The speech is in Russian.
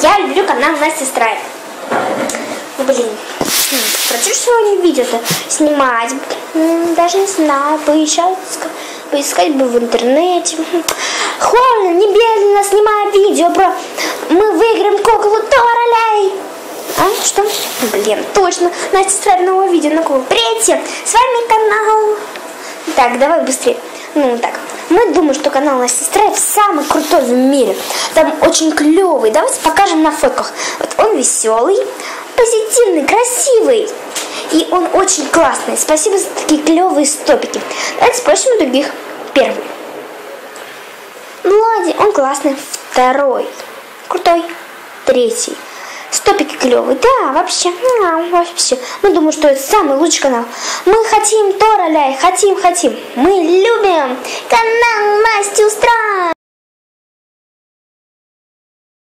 Я люблю канал Настя Страйк. Блин, хочу сегодня видео-то снимать. Даже не знаю, поискать бы в интернете. Холодно, немедленно снимаю видео про мы выиграем куклу Тора-ляй. А, что? Блин, точно. Настя Страйк, новое видео на куклу. Привет всем, с вами канал. Так, давай быстрее. Так. Мы думаем, что канал Настя Страйк самый крутой в мире. Там очень клевый. Давайте покажем на фотках. Вот он веселый, позитивный, красивый. И он очень классный. Спасибо за такие клевые стопики. Давайте спросим у других. Первый. Влади, он классный. Второй. Крутой. Третий. Стопики клевые. Да, вообще. Мы думаем, что это самый лучший канал. Мы хотим Тора-ляй. Хотим. Мы любим канал Настю Страйк.